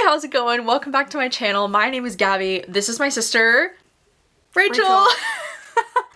how's it going? Welcome back to my channel. My name is Gabby. This is my sister, Rachel.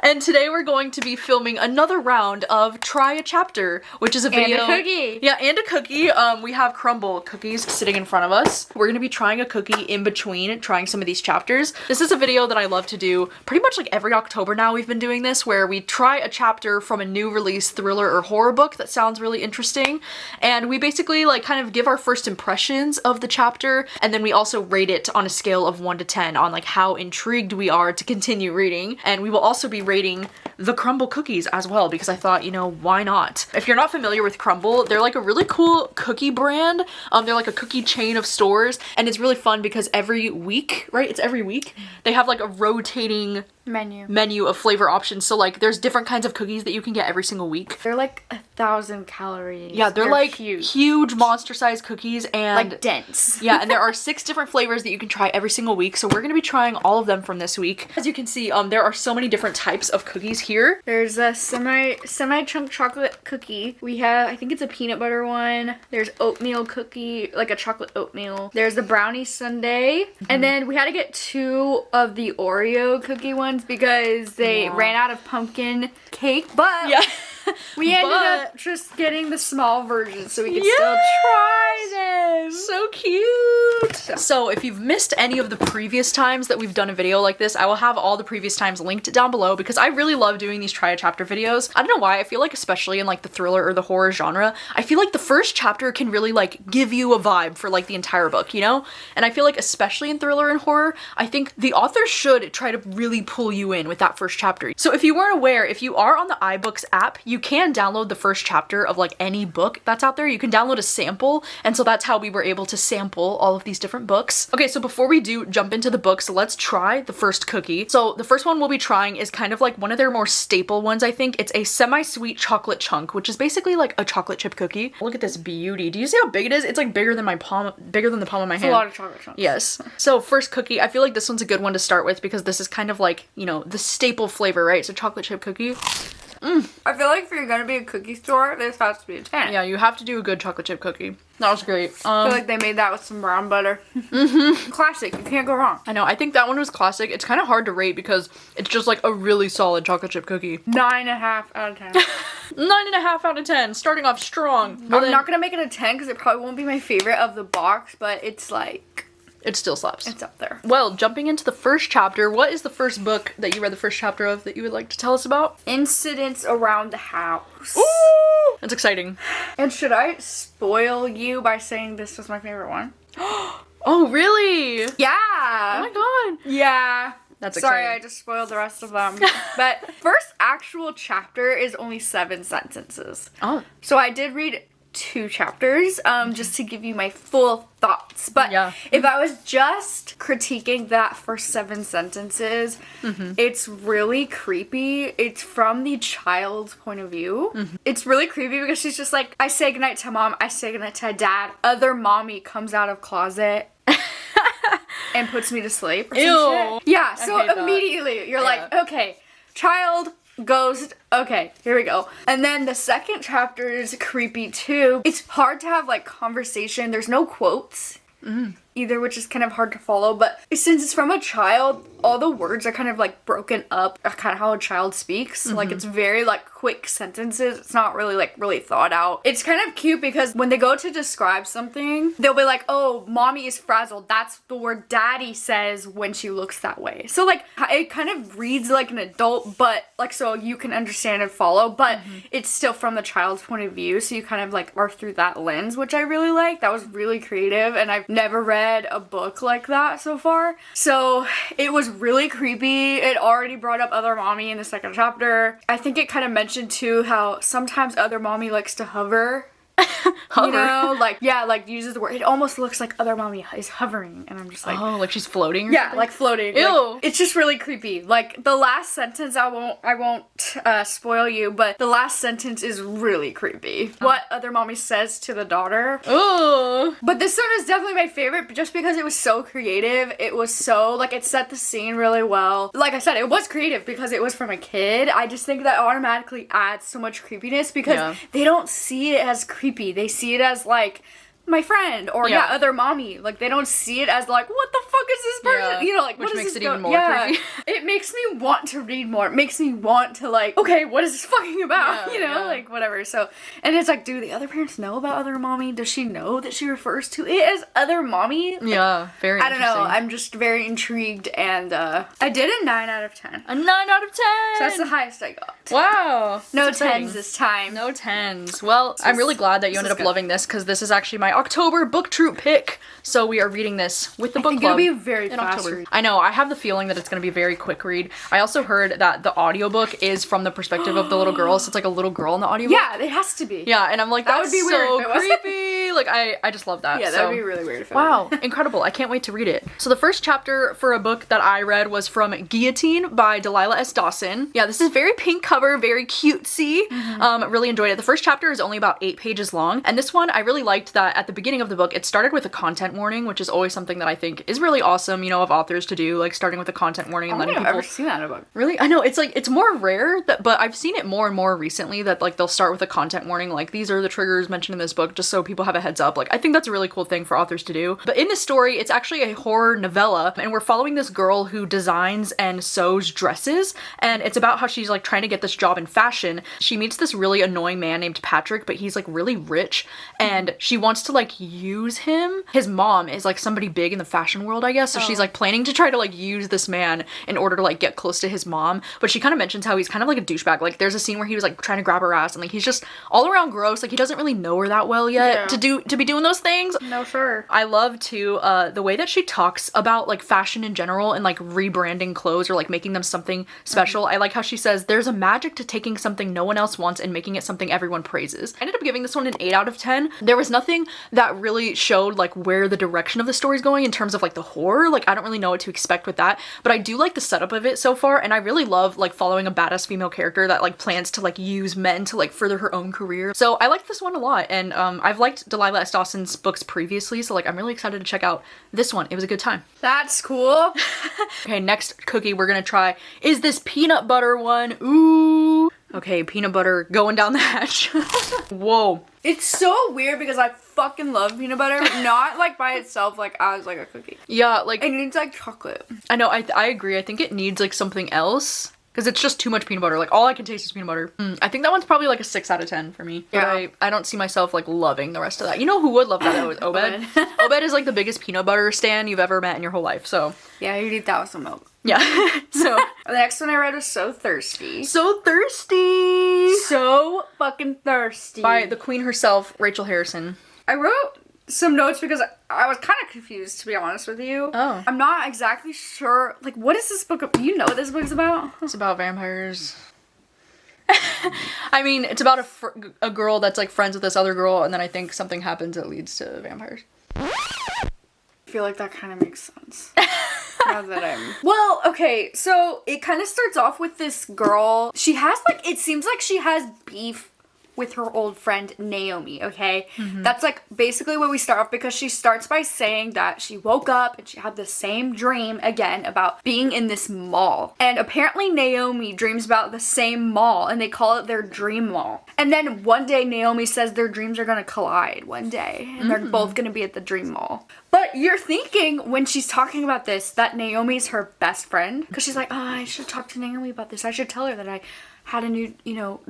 And today we're going to be filming another round of Try a Chapter, which is a video- And a cookie! Yeah, and a cookie. We have crumbl cookies sitting in front of us. We're gonna be trying a cookie in between trying some of these chapters. This is a video that I love to do pretty much like every October now. We've been doing this where we try a chapter from a new release thriller or horror book that sounds really interesting. And we basically like kind of give our first impressions of the chapter, and then we also rate it on a scale of 1 to 10 on like how intrigued we are to continue reading. And we will also be rating the crumbl cookies as well, because I thought, you know, why not? If you're not familiar with crumbl, they're like a really cool cookie brand. They're like a cookie chain of stores, and it's really fun because every week, right? It's every week, they have like a rotating menu of flavor options. So like there's different kinds of cookies that you can get every single week. They're like 1,000 calories. Yeah, they're like huge monster sized cookies, and like dense. Yeah, and there are 6 different flavors that you can try every single week. So we're gonna be trying all of them from this week. As you can see, there are so many different types of cookies here. There's a semi chunk chocolate cookie. We have, I think it's a peanut butter one. There's oatmeal cookie, like a chocolate oatmeal. There's the brownie sundae. And then we had to get 2 of the Oreo cookie ones because they ran out of pumpkin cake. But yeah. We ended up just getting the small version so we could still try them. So cute. So if you've missed any of the previous times that we've done a video like this, I will have all the previous times linked down below because I really love doing these try a chapter videos. I don't know why, I feel like especially in like the thriller or the horror genre, I feel like the first chapter can really like give you a vibe for like the entire book, you know? And I feel like especially in thriller and horror, I think the author should try to really pull you in with that first chapter. So if you weren't aware, if you are on the iBooks app, you can download the first chapter of like any book that's out there. You can download a sample, and so that's how we were able to sample all of these different books. Okay, so before we do jump into the books, let's try the first cookie. So the first one we'll be trying is kind of like one of their more staple ones, I think. It's a semi-sweet chocolate chunk, which is basically like a chocolate chip cookie. Look at this beauty. Do you see how big it is? It's like bigger than my palm, bigger than the palm of my hand. It's a lot of chocolate chunks. Yes. So first cookie, I feel like this one's a good one to start with because this is kind of like, you know, the staple flavor, right? So chocolate chip cookie. I feel like if you're gonna be a cookie store, this has to be a 10. Yeah, you have to do a good chocolate chip cookie. That was great. I feel like they made that with some brown butter. Classic. You can't go wrong. I know. I think that one was classic. It's kind of hard to rate because it's just like a really solid chocolate chip cookie. 9.5 out of 10. 9.5 out of 10. Starting off strong. I'm not gonna make it a 10 because it probably won't be my favorite of the box, but it's like... It still slaps. It's up there. Well, jumping into the first chapter, what is the first book that you read the first chapter of that you would like to tell us about? Incidents Around the House. Ooh! That's exciting. And should I spoil you by saying this was my favorite one? Oh, really? Yeah! Oh my god. Yeah. That's Sorry, exciting. I just spoiled the rest of them. But first actual chapter is only 7 sentences. Oh. So I did read 2 chapters, just to give you my full thoughts. But if I was just critiquing that first 7 sentences, it's really creepy. It's from the child's point of view. It's really creepy because she's just like, I say goodnight to mom, I say goodnight to dad. Other mommy comes out of closet and puts me to sleep. Or some shit. Yeah, so immediately you're like, okay, child, ghost, okay, here we go. And then the second chapter is creepy too. It's hard to have like conversation. There's no quotes either, which is kind of hard to follow, but since it's from a child, all the words are kind of like broken up, kind of how a child speaks. Like it's very like quick sentences. It's not really like really thought out. It's kind of cute because when they go to describe something, they'll be like, oh, mommy is frazzled. That's the word daddy says when she looks that way. So like it kind of reads like an adult, but like so you can understand and follow, but it's still from the child's point of view. So you kind of like are through that lens, which I really like. That was really creative, and I've never read a book like that so far. So it was really creepy. It already brought up Other Mommy in the second chapter. I think it kind of mentioned too how sometimes Other Mommy likes to hover. You know, like, yeah, like uses the word. It almost looks like Other Mommy is hovering, and I'm just like, oh, like she's floating or yeah, something? like floating. Ew. Like, it's just really creepy. Like the last sentence, I won't spoil you, but the last sentence is really creepy. What Other Mommy says to the daughter. Ooh. But this one is definitely my favorite just because it was so creative. It was so, like, it set the scene really well. Like I said, it was creative because it was from a kid. I just think that automatically adds so much creepiness because they don't see it as creepy. They see it as, like, my friend, or other mommy. Like, they don't see it as like, what the fuck is this person? You know, like, which what makes is it this even more creepy. It makes me want to read more. It makes me want to like, okay, what is this fucking about? You know, like whatever. So, and it's like, do the other parents know about other mommy? Does she know that she refers to it as other mommy? Like, yeah, very. I don't know. I'm just very intrigued, and I did a 9 out of 10. A 9 out of 10. So that's the highest I got. Wow. No 10s this time. No 10s. Well, I'm really glad that you ended up loving this, because this is actually my October book troop pick. So we are reading this with the book club. It'll be a very fast read. I know. I have the feeling that it's going to be a very quick read. I also heard that the audiobook is from the perspective of the little girl, so it's like a little girl in the audiobook. Yeah, it has to be. Yeah, and I'm like, that would be weird so creepy. Like, I just love that. Yeah, that would be really weird if wow, incredible. I can't wait to read it. So the first chapter for a book that I read was from Guillotine by Delilah S. Dawson. Yeah, this is very pink cover, very cutesy. Really enjoyed it. The first chapter is only about 8 pages long, and this one I really liked that at the beginning of the book it started with a content warning, which is always something that I think is really awesome, you know, of authors to do, like starting with a content warning and letting people. I've never seen that in a book. Really? I know, it's like, it's more rare, but I've seen it more and more recently that like they'll start with a content warning, like these are the triggers mentioned in this book, just so people have a heads up. Like, I think that's a really cool thing for authors to do. But in this story, it's actually a horror novella, and we're following this girl who designs and sews dresses, and it's about how she's like trying to get this job in fashion. She meets this really annoying man named Patrick, but he's like really rich, and she wants to like use him. His mom is like somebody big in the fashion world, I guess, so she's like planning to try to like use this man in order to like get close to his mom. But she kind of mentions how he's kind of like a douchebag. Like, there's a scene where he was like trying to grab her ass, and like he's just all around gross. Like, he doesn't really know her that well yet to be doing those things. No, sure. I love too the way that she talks about like fashion in general and like rebranding clothes or like making them something special. I like how she says there's a magic to taking something no one else wants and making it something everyone praises. I ended up giving this one an 8 out of 10. There was nothing that really showed like where the direction of the story's going in terms of like the horror. Like, I don't really know what to expect with that, but I do like the setup of it so far, and I really love like following a badass female character that like plans to like use men to like further her own career. So I liked this one a lot, and I've liked Delilah S. Dawson's books previously, so like I'm really excited to check out this one. It was a good time. That's cool. Okay, next cookie we're gonna try is this peanut butter one. Ooh. Okay, peanut butter going down the hatch. Whoa. It's so weird because I fucking love peanut butter, but not like by itself, like as like a cookie. Yeah, like it needs like chocolate. I know, I agree. I think it needs like something else, because it's just too much peanut butter. Like, all I can taste is peanut butter. I think that one's probably like a 6 out of 10 for me. Yeah. But I don't see myself like loving the rest of that. You know who would love that though is Obed. Obed is like the biggest peanut butter stan you've ever met in your whole life, so. Yeah, you'd eat that with some milk. Yeah. So. The next one I read was So Thirsty. So Thirsty! So fucking thirsty. By the queen herself, Rachel Harrison. I wrote some notes because I was kind of confused, to be honest with you. Oh. I'm not exactly sure. Like, what is this book? You know what this book is about? It's about vampires. I mean, it's about a girl that's like friends with this other girl, and then I think something happens that leads to vampires. I feel like that kind of makes sense. Now that I'm... Well, okay, so it kind of starts off with this girl. She has like, it seems like she has beef with her old friend Naomi, okay? That's like basically where we start off, because she starts by saying that she woke up and she had the same dream again about being in this mall. And apparently Naomi dreams about the same mall, and they call it their dream mall. And then one day Naomi says their dreams are gonna collide one day, and they're both gonna be at the dream mall. But you're thinking when she's talking about this that Naomi's her best friend, because she's like, oh, I should talk to Naomi about this. I should tell her that I had a new,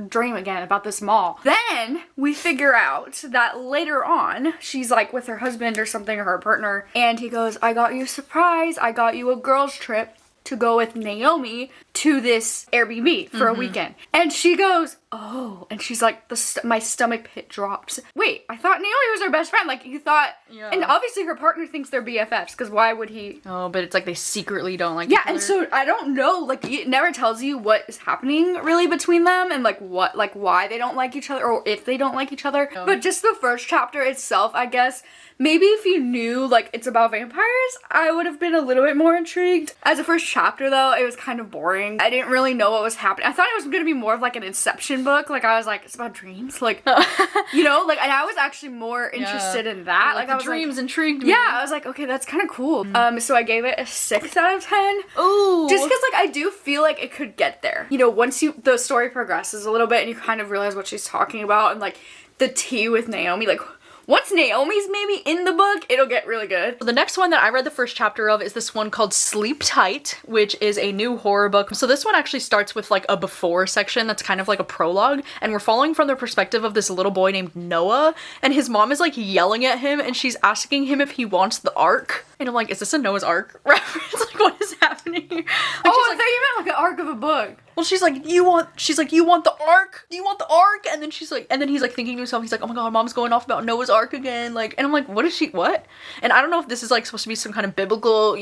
dream again about this mall. Then we figure out that later on, she's like with her husband or something, or her partner, and he goes, I got you a surprise. I got you a girls trip to go with Naomi to this Airbnb for a weekend. And she goes, oh, and she's like, my stomach pit drops. Wait, I thought Naomi was her best friend. Like, you thought, and obviously her partner thinks they're BFFs, because why would he? Oh, but it's like they secretly don't like each other. And so I don't know, like, it never tells you what is happening really between them, and like what, like why they don't like each other, or if they don't like each other. But just the first chapter itself, I guess, maybe if you knew, like, it's about vampires, I would have been a little bit more intrigued. As a first chapter, though, it was kind of boring. I didn't really know what was happening. I thought it was going to be more of, like, an Inception book. Like, I was like, it's about dreams? Like, and I was actually more interested in that. Like I was dreams like, intrigued me. Yeah, I was like, okay, that's kind of cool. So I gave it a 6 out of 10. Ooh. Just because, like, I do feel like it could get there. Once the story progresses a little bit and you kind of realize what she's talking about, and, like, the tea with Naomi, like, Once Naomi's maybe in the book, it'll get really good. The next one that I read the first chapter of is this one called Sleep Tight, which is a new horror book. So this one actually starts with like a before section that's kind of like a prologue, and we're following from the perspective of this little boy named Noah, and his mom is like yelling at him and she's asking him if he wants the Ark. And I'm like, is this a Noah's Ark reference? Like, what is happening? Like, I thought you meant like an arc of a book. Well, she's like, you want the Ark? Do you want the Ark? And then he's like thinking to himself, he's like, oh my god, mom's going off about Noah's Ark again. Like, and I'm like, what? And I don't know if this is like supposed to be some kind of biblical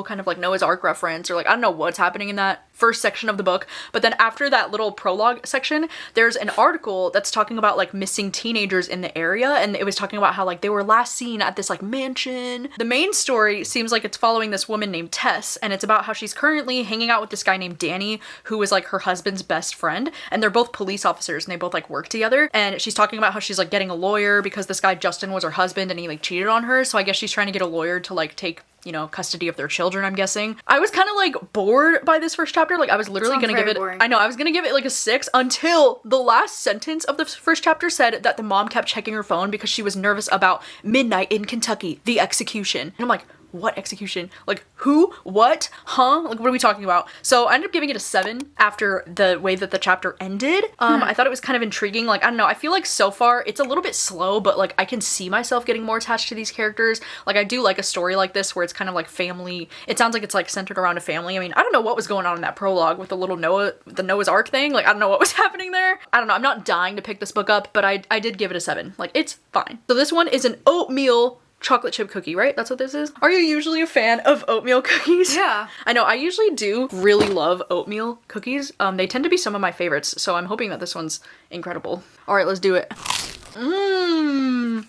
kind of like Noah's Ark reference, or like, I don't know what's happening in that first section of the book. But then after that little prologue section, there's an article that's talking about like missing teenagers in the area, and it was talking about how like they were last seen at this like mansion. The main story seems like it's following this woman named Tess, and it's about how she's currently hanging out with this guy named Danny, who is like her husband's best friend, and they're both police officers and they both like work together. And she's talking about how she's like getting a lawyer because this guy Justin was her husband and he like cheated on her, so I guess she's trying to get a lawyer to like take, you know, custody of their children, I'm guessing. I was kind of like bored by this first chapter. Like I was literally gonna give it, boring. I know, I was gonna give it like a 6 until the last sentence of the first chapter said that the mom kept checking her phone because she was nervous about midnight in Kentucky, the execution. And I'm like, what execution? Like who? What? Huh? Like what are we talking about? So I ended up giving it a 7 after the way that the chapter ended. I thought it was kind of intriguing. Like, I don't know, I feel like so far it's a little bit slow, but like I can see myself getting more attached to these characters. Like I do like a story like this where it's kind of like family. It sounds like it's like centered around a family. I mean, I don't know what was going on in that prologue with the little Noah's Ark thing. Like I don't know what was happening there. I don't know. I'm not dying to pick this book up, but I did give it a 7. Like it's fine. So this one is an oatmeal chocolate chip cookie, right? That's what this is? Are you usually a fan of oatmeal cookies? Yeah. I know, I usually do really love oatmeal cookies. They tend to be some of my favorites, so I'm hoping that this one's incredible. All right, let's do it.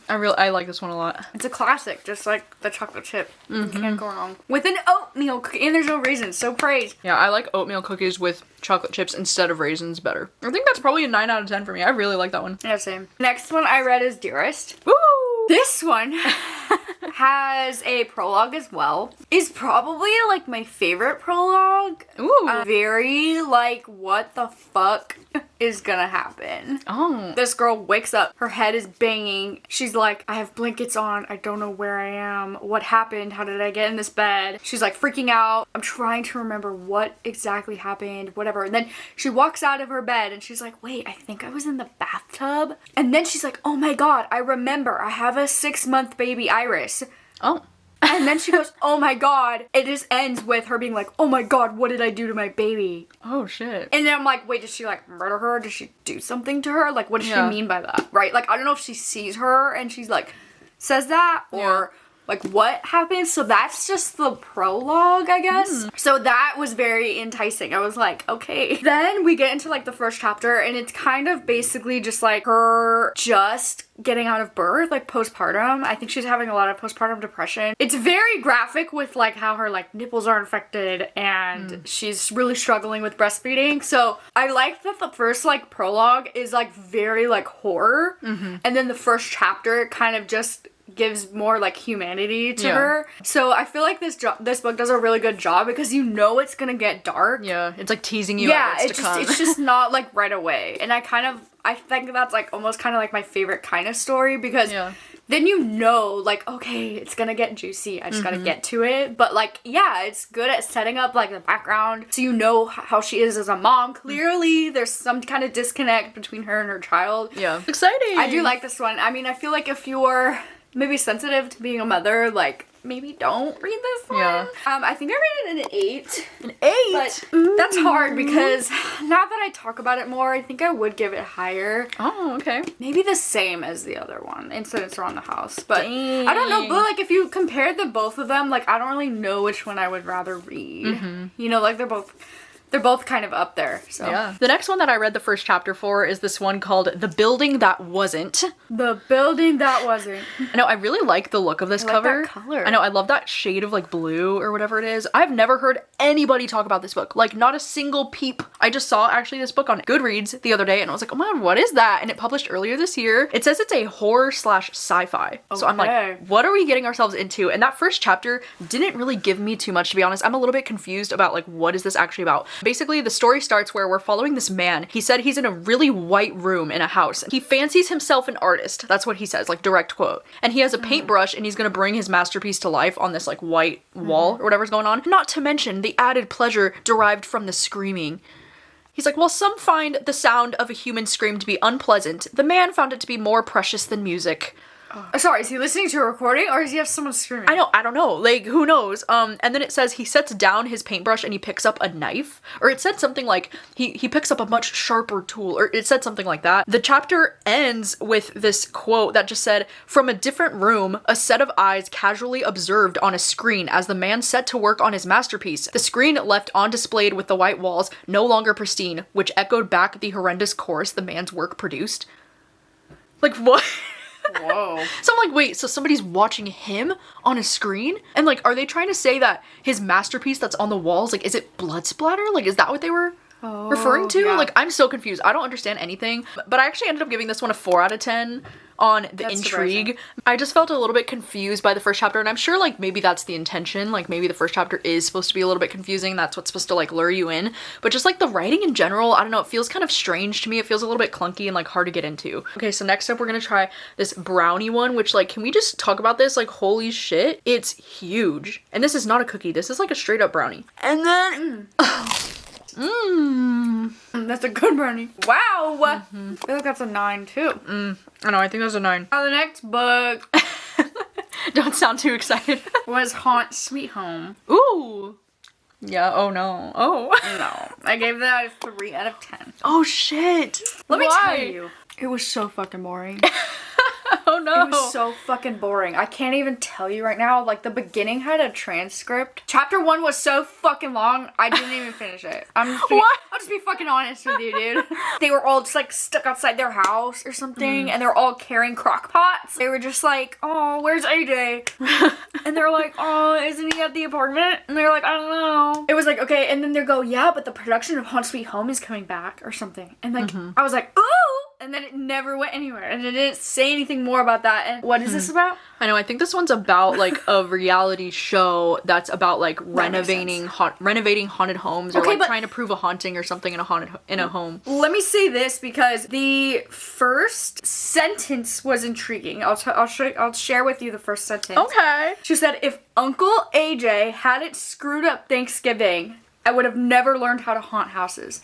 I like this one a lot. It's a classic, just like the chocolate chip. You can't go wrong with an oatmeal cookie, and there's no raisins, so praise. Yeah, I like oatmeal cookies with chocolate chips instead of raisins better. I think that's probably a 9 out of 10 for me. I really like that one. Yeah, same. Next one I read is Dearest. Woo! This one has a prologue as well. Is probably like my favorite prologue. Ooh. Very like, what the fuck is gonna happen? Oh. This girl wakes up, her head is banging. She's like, I have blankets on, I don't know where I am. What happened? How did I get in this bed? She's like freaking out. I'm trying to remember what exactly happened, whatever. And then she walks out of her bed and she's like, wait, I think I was in the bathtub. And then she's like, oh my god, I remember. I have a 6-month baby Iris. Oh. And then she goes, oh my god. It just ends with her being like, oh my god, what did I do to my baby? Oh shit. And then I'm like, wait, did she like murder her? Did she do something to her? Like, what does she mean by that? Right? Like, I don't know if she sees her and she's like, says that, or like what happens. So that's just the prologue, I guess. So that was very enticing. I was like, okay. Then we get into like the first chapter, and it's kind of basically just like her just getting out of birth, like postpartum. I think she's having a lot of postpartum depression. It's very graphic with like how her like nipples are infected and she's really struggling with breastfeeding. So I like that the first like prologue is like very like horror, and then the first chapter kind of just gives more like humanity to her. So I feel like this book does a really good job because you know it's gonna get dark. Yeah, it's like teasing you at what's to come. It's just not like right away. And I think that's like almost kind of like my favorite kind of story because then you know like, okay, it's gonna get juicy. I just gotta get to it. But like, yeah, it's good at setting up like the background so you know how she is as a mom. Clearly there's some kind of disconnect between her and her child. Yeah. Exciting. I do like this one. I mean, I feel like if you're maybe sensitive to being a mother, like maybe don't read this one. Yeah. I think I rated it an 8. An 8? But that's hard because now that I talk about it more, I think I would give it higher. Oh, okay. Maybe the same as the other one, Incidents Around the House. But Dang. I don't know, but like if you compared the both of them, like I don't really know which one I would rather read. You know, like they're both kind of up there. So yeah. The next one that I read the first chapter for is this one called The Building That Wasn't. The Building That Wasn't. I know, I really like the look of this cover. That color. I know, I love that shade of like blue or whatever it is. I've never heard anybody talk about this book. Like not a single peep. I just saw actually this book on Goodreads the other day and I was like, oh my god, what is that? And it published earlier this year. It says it's a horror / sci-fi. Okay. So I'm like, what are we getting ourselves into? And that first chapter didn't really give me too much, to be honest. I'm a little bit confused about like, what is this actually about? Basically, the story starts where we're following this man. He said he's in a really white room in a house. He fancies himself an artist. That's what he says, like direct quote. And he has a paintbrush and he's gonna bring his masterpiece to life on this like white wall or whatever's going on. Not to mention the added pleasure derived from the screaming. He's like, while some find the sound of a human scream to be unpleasant, the man found it to be more precious than music. Sorry, is he listening to a recording or does he have someone screaming? I don't know. Like, who knows? And then it says he sets down his paintbrush and he picks up a knife. Or it said something like he picks up a much sharper tool. Or it said something like that. The chapter ends with this quote that just said, from a different room, a set of eyes casually observed on a screen as the man set to work on his masterpiece. The screen left on display with the white walls, no longer pristine, which echoed back the horrendous chorus the man's work produced. Like, what? Whoa. So I'm like, wait, so somebody's watching him on a screen? And like, are they trying to say that his masterpiece that's on the walls, like, is it blood splatter? Like, is that what they were referring to? Yeah. Like, I'm so confused. I don't understand anything. But I actually ended up giving this one a 4 out of 10 on the intrigue. Surprising. I just felt a little bit confused by the first chapter, and I'm sure like maybe that's the intention. Like maybe the first chapter is supposed to be a little bit confusing. That's what's supposed to like lure you in. But just like the writing in general, I don't know, it feels kind of strange to me. It feels a little bit clunky and like hard to get into. Okay, so next up we're gonna try this brownie one, which like, can we just talk about this? Like, holy shit, it's huge. And this is not a cookie. This is like a straight up brownie. And then That's a good brownie. Wow! I feel like that's a 9 too. I know, I think that's a 9. Now the next book Don't sound too excited. was Haunt Sweet Home. Ooh. Yeah, oh no. Oh. No, I gave that a 3 out of 10. Oh shit. Let me Why? tell you, it was so fucking boring. Oh no. It was so fucking boring. I can't even tell you right now. Like, the beginning had a transcript. Chapter 1 was so fucking long, I didn't even finish it. I'll just be fucking honest with you, dude. They were all just, like, stuck outside their house or something, and they're all carrying crock pots. They were just like, oh, where's AJ? And they're like, oh, isn't he at the apartment? And they're like, I don't know. It was like, okay, and then they go, yeah, but the production of Haunt Sweet Home is coming back or something. And, like, I was like, ooh! And then it never went anywhere. And it didn't say anything more about that. And what is this about? I know, I think this one's about like a reality show that's about like renovating haunted homes or like trying to prove a haunting or something in a home. Let me say this because the first sentence was intriguing. I'll share with you the first sentence. Okay. She said, if Uncle AJ hadn't screwed up Thanksgiving, I would have never learned how to haunt houses.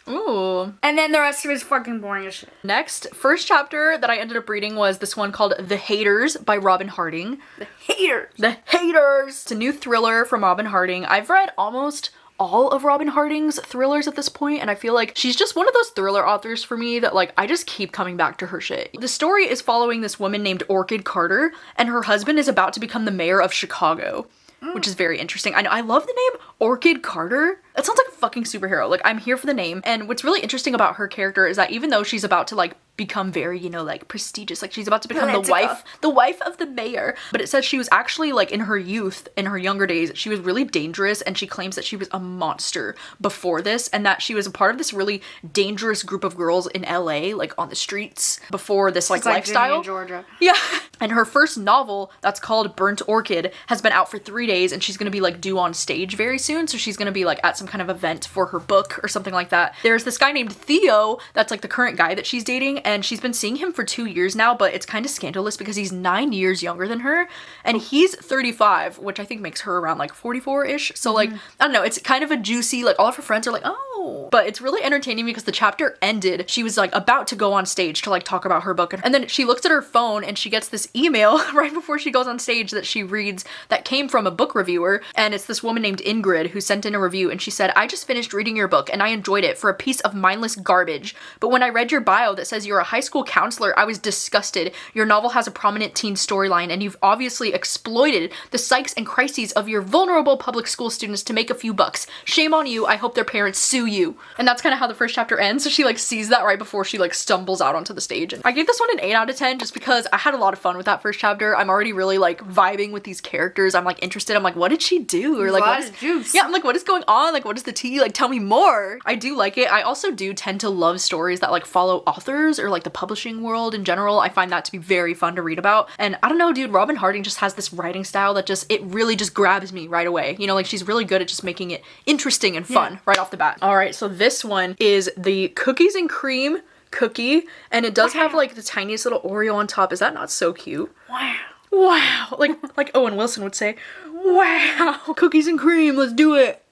Ooh. And then the rest of it is fucking boring as shit. Next, first chapter that I ended up reading was this one called The Haters by Robin Harding. The Haters! The Haters! It's a new thriller from Robin Harding. I've read almost all of Robin Harding's thrillers at this point, and I feel like she's just one of those thriller authors for me that like I just keep coming back to her shit. The story is following this woman named Orchid Carter, and her husband is about to become the mayor of Chicago. Which is very interesting. I know, I love the name Orchid Carter. That sounds like a fucking superhero. Like, I'm here for the name. And what's really interesting about her character is that even though she's about to like become very, you know, like prestigious, like she's about to become the wife of the mayor, but it says she was actually like in her youth, in her younger days, she was really dangerous, and she claims that she was a monster before this, and that she was a part of this really dangerous group of girls in LA, like on the streets before this like lifestyle. Like Georgia. Yeah. And her first novel, that's called Burnt Orchid, has been out for 3 days, and she's gonna be like due on stage very soon, so she's gonna be like at some kind of event for her book or something like that. There's this guy named Theo that's like the current guy that she's dating, and she's been seeing him for 2 years now, but it's kind of scandalous because he's 9 years younger than her, and he's 35, which I think makes her around like 44-ish. So like, I don't know, it's kind of a juicy, like all of her friends are like, oh, but it's really entertaining because the chapter ended, she was like about to go on stage to like talk about her book, and then she looks at her phone and she gets this email right before she goes on stage that she reads that came from a book reviewer, and it's this woman named Ingrid who sent in a review, and she said, I just finished reading your book and I enjoyed it for a piece of mindless garbage, but when I read your bio that says you're a high school counselor, I was disgusted. Your novel has a prominent teen storyline, and you've obviously exploited the psyches and crises of your vulnerable public school students to make a few bucks. Shame on you. I hope their parents sue you. And that's kind of how the first chapter ends. So she like sees that right before she like stumbles out onto the stage. And I gave this one an 8 out of 10 just because I had a lot of fun with that first chapter. I'm already really like vibing with these characters. I'm like interested. I'm like, what did she do? Or like, what is juice? Yeah, I'm like, what is going on? Like, what is the tea? Like, tell me more. I do like it. I also do tend to love stories that like follow authors or or like the publishing world in general. I find that to be very fun to read about. And I don't know, dude, Robin Harding just has this writing style that it really just grabs me right away. You know, like she's really good at just making it interesting and fun right off the bat. All right, so this one is the cookies and cream cookie, and it does have like the tiniest little Oreo on top. Is that not so cute? Wow. Like Owen Wilson would say, wow, cookies and cream, let's do it.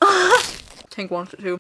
Tank wants it too.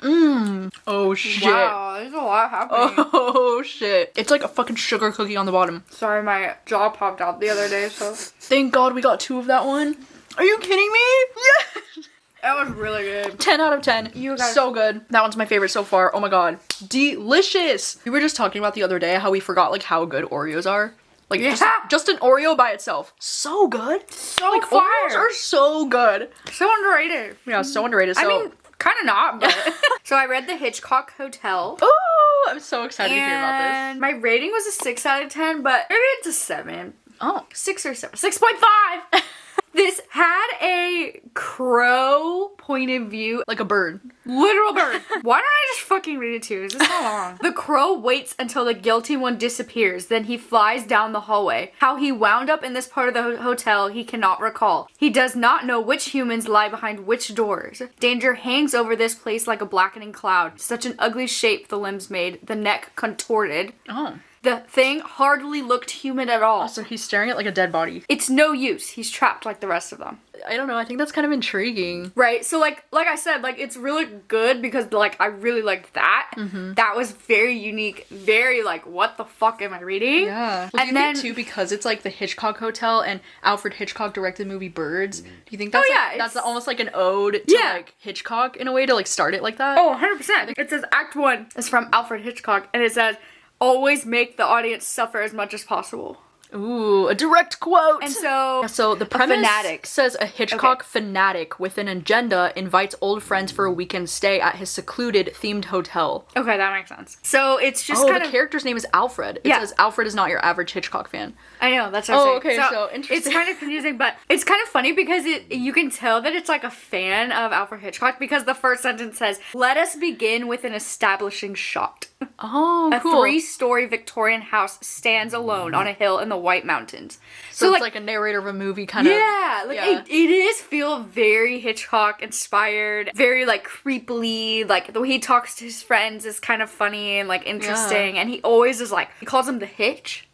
Oh shit. Wow, there's a lot happening. Oh shit. It's like a fucking sugar cookie on the bottom. Sorry, my jaw popped out the other day, so. Thank God we got 2 of that one. Are you kidding me? Yes! That was really good. 10 out of 10. You guys. So good. That one's my favorite so far. Oh my God. Delicious. We were just talking about the other day how we forgot like how good Oreos are. Like just an Oreo by itself. So good. So like fire. Oreos are so good. So underrated. Yeah, so underrated. So I mean, kind of not, but. So I read The Hitchcock Hotel. Ooh, I'm so excited to hear about this. And my rating was a 6 out of 10, but maybe it's a 7. Oh. 6 or 7. 6.5! This had a crow point of view. Like a bird. Literal bird. Why don't I just fucking read it to you? Is this so long? The crow waits until the guilty one disappears. Then he flies down the hallway. How he wound up in this part of the hotel, he cannot recall. He does not know which humans lie behind which doors. Danger hangs over this place like a blackening cloud. Such an ugly shape the limbs made, the neck contorted. Oh. The thing hardly looked human at all. So he's staring at like a dead body. It's no use. He's trapped like the rest of them. I don't know. I think that's kind of intriguing. Right. So like I said, like it's really good because like I really liked that. That was very unique. Very like, what the fuck am I reading? Yeah. Well, and then too, because it's like the Hitchcock Hotel and Alfred Hitchcock directed the movie Birds. Do you think that's that's almost like an ode to like Hitchcock in a way to like start it like that? Oh, 100%. It says Act 1 is from Alfred Hitchcock and it says, always make the audience suffer as much as possible. Ooh, a direct quote. And so the premise says a Hitchcock fanatic with an agenda invites old friends for a weekend stay at his secluded themed hotel. Okay, that makes sense. So it's just the character's name is Alfred. It says Alfred is not your average Hitchcock fan. I know, that's what I'm saying. Okay, so interesting. It's kind of confusing, but it's kind of funny because you can tell that it's like a fan of Alfred Hitchcock because the first sentence says, "Let us begin with an establishing shot." Oh, cool. A 3-story Victorian house stands alone on a hill in the White Mountains. So it's like a narrator of a movie kind of. Yeah, like it is feel very Hitchcock inspired, very like creepily, like the way he talks to his friends is kind of funny and like interesting, and he always is like, he calls him the Hitch.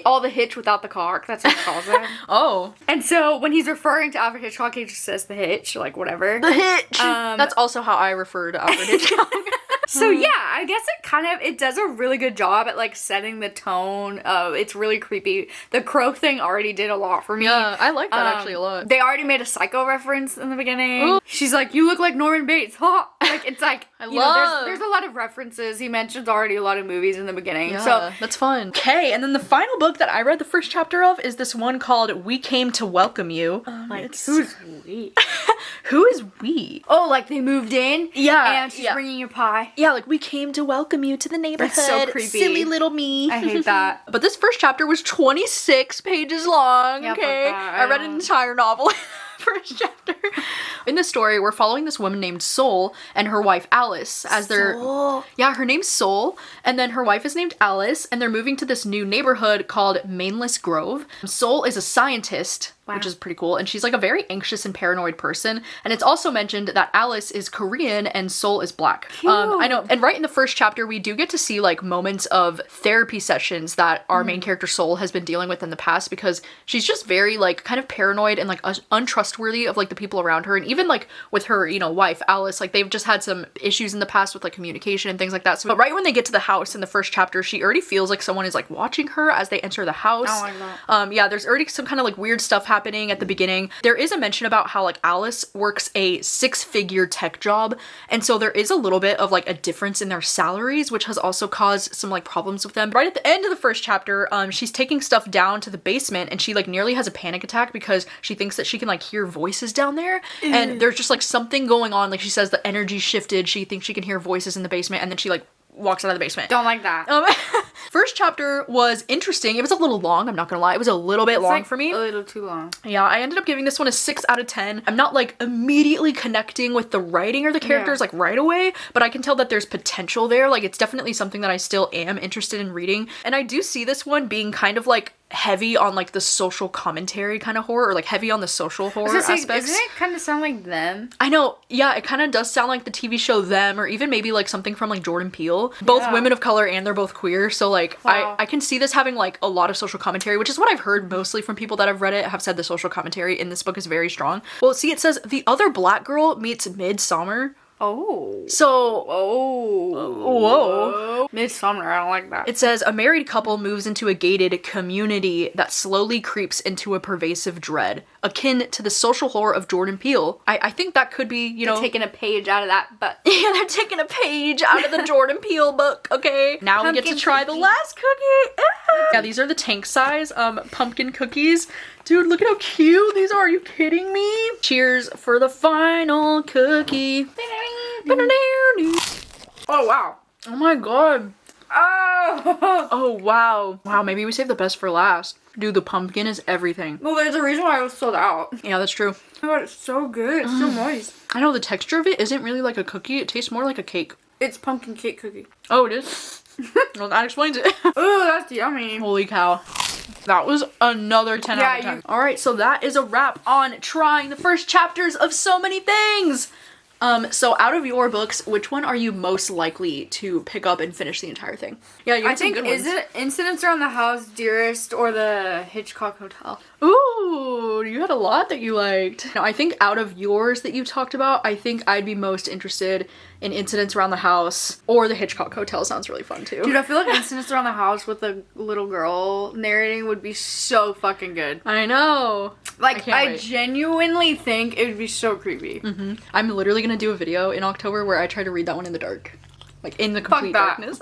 All the hitch without the cock, that's what he calls him. Oh. And so when he's referring to Alfred Hitchcock, he just says the hitch, like whatever. The hitch! That's also how I refer to Alfred Hitchcock. So yeah, I guess it does a really good job at like setting the tone. It's really creepy. The crow thing already did a lot for me. Yeah, I like that actually a lot. They already made a Psycho reference in the beginning. Ooh. She's like, "You look like Norman Bates." Huh? Like it's like there's a lot of references. He mentions already a lot of movies in the beginning. Yeah, so that's fun. Okay, and then the final book that I read the first chapter of is this one called We Came to Welcome You. Like, who's we? Who is we? Oh, like they moved in? Yeah. And she's bringing you pie. Yeah, like we came to welcome you to the neighborhood. That's so creepy. Silly little me. I hate that. But this first chapter was 26 pages long. Yeah, okay. I read an entire novel. First chapter. In the story, we're following this woman named Soul and her wife Alice as they're her name's Soul, and then her wife is named Alice, and they're moving to this new neighborhood called Mainless Grove. Soul is a scientist, which is pretty cool, and she's like a very anxious and paranoid person. And it's also mentioned that Alice is Korean and Soul is black. I know. And right in the first chapter, we do get to see like moments of therapy sessions that our main character Soul has been dealing with in the past, because she's just very like kind of paranoid and like untrustworthy of like the people around her. And even like with her, wife Alice, like they've just had some issues in the past with like communication and things like that. So, but right when they get to the house in the first chapter, she already feels like someone is like watching her as they enter the house. Oh my God. There's already some kind of like weird stuff happening at the beginning. There is a mention about how like Alice works a 6-figure tech job, and so there is a little bit of like a difference in their salaries, which has also caused some like problems with them. Right at the end of the first chapter, she's taking stuff down to the basement, and she like nearly has a panic attack because she thinks that she can like hear voices down there, and there's just like something going on. Like she says the energy shifted, she thinks she can hear voices in the basement, and then she like walks out of the basement. Don't like that. First chapter was interesting. It was a little long, I'm not gonna lie. It was a little bit long for me. A little too long. Yeah, I ended up giving this one a 6 out of 10. I'm not like immediately connecting with the writing or the characters like right away, but I can tell that there's potential there. Like it's definitely something that I still am interested in reading. And I do see this one being kind of like heavy on like the social commentary kind of horror, or like heavy on the social horror aspects. Doesn't it kind of sound like Them? I know, yeah, it kind of does sound like the TV show Them, or even maybe like something from like Jordan Peele. Both women of color and they're both queer, so like I can see this having like a lot of social commentary, which is what I've heard mostly from people that have read it have said the social commentary in this book is very strong. Well, see, it says the other black girl meets Midsummer. Oh. So, whoa. Midsummer, I don't like that. It says a married couple moves into a gated community that slowly creeps into a pervasive dread, akin to the social horror of Jordan Peele. I think that could be, you know, taking a page out of that, but yeah, they're taking a page out of the Jordan Peele book. Okay, now we get to try the last cookie. Yeah, these are the tank size pumpkin cookies. Dude, look at how cute these are. Are you kidding me? Cheers for the final cookie. Oh, wow. Oh my god. Oh. Oh, wow. Wow, maybe we saved the best for last. Dude, the pumpkin is everything. Well, there's a reason why it was sold out. Yeah, that's true. Oh my god, it's so good. It's so moist. I know, the texture of it isn't really like a cookie. It tastes more like a cake. It's pumpkin cake cookie. Oh, it is? Well, that explains it. Oh, that's yummy. Holy cow. That was another 10 out of 10. Alright, so that is a wrap on trying the first chapters of So Many Things! So out of your books, which one are you most likely to pick up and finish the entire thing? Yeah, you had some good ones. Is it Incidents Around the House, Dearest, or the Hitchcock Hotel? Ooh, you had a lot that you liked. Now, I think out of yours that you talked about, I think I'd be most interested in Incidents Around the House, or the Hitchcock Hotel sounds really fun too. Dude, I feel like Incidents Around the House with a little girl narrating would be so fucking good. I know. Like, I genuinely think it would be so creepy. I'm literally gonna do a video in October where I try to read that one in the dark. Like, in the complete darkness.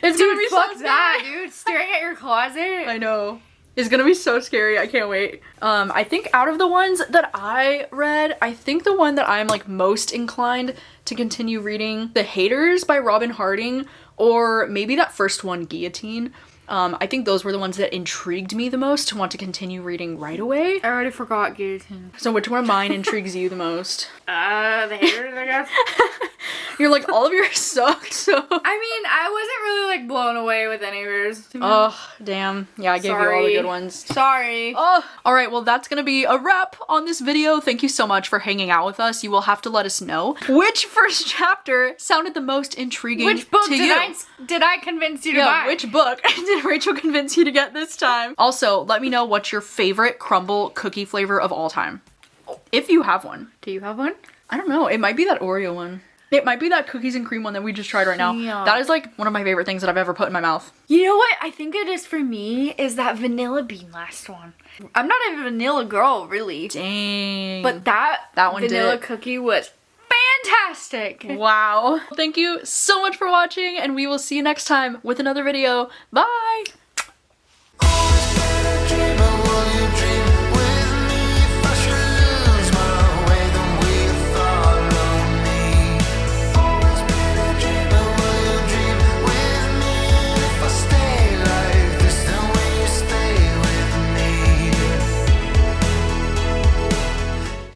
It's gonna be fuck so that, dude. Staring at your closet. I know. It's gonna be so scary. I can't wait. I think out of the ones that I read, I think the one that I'm like most inclined to continue reading, The Haters by Robin Harding, or maybe that first one, Guillotine. I think those were the ones that intrigued me the most to want to continue reading right away. I already forgot Guillotine. So which one of mine intrigues you the most? The Haters, I guess. You're like, all of yours sucked, so... I mean, I wasn't really, like, blown away with any of yours. Oh, damn. Yeah, I gave you all the good ones. Sorry. Oh, alright, well, that's gonna be a wrap on this video. Thank you so much for hanging out with us. You will have to let us know which first chapter sounded the most intriguing to you. Which book did I convince you to buy? Which book did Rachel convince you to get this time? Also, let me know what's your favorite crumbl cookie flavor of all time. If you have one. Do you have one? I don't know. It might be that Oreo one. It might be that cookies and cream one that we just tried right now. Yeah. That is like one of my favorite things that I've ever put in my mouth. You know what I think it is for me is that vanilla bean last one. I'm not a vanilla girl, really. Dang. But that one vanilla cookie was fantastic. Wow. Thank you so much for watching, and we will see you next time with another video. Bye.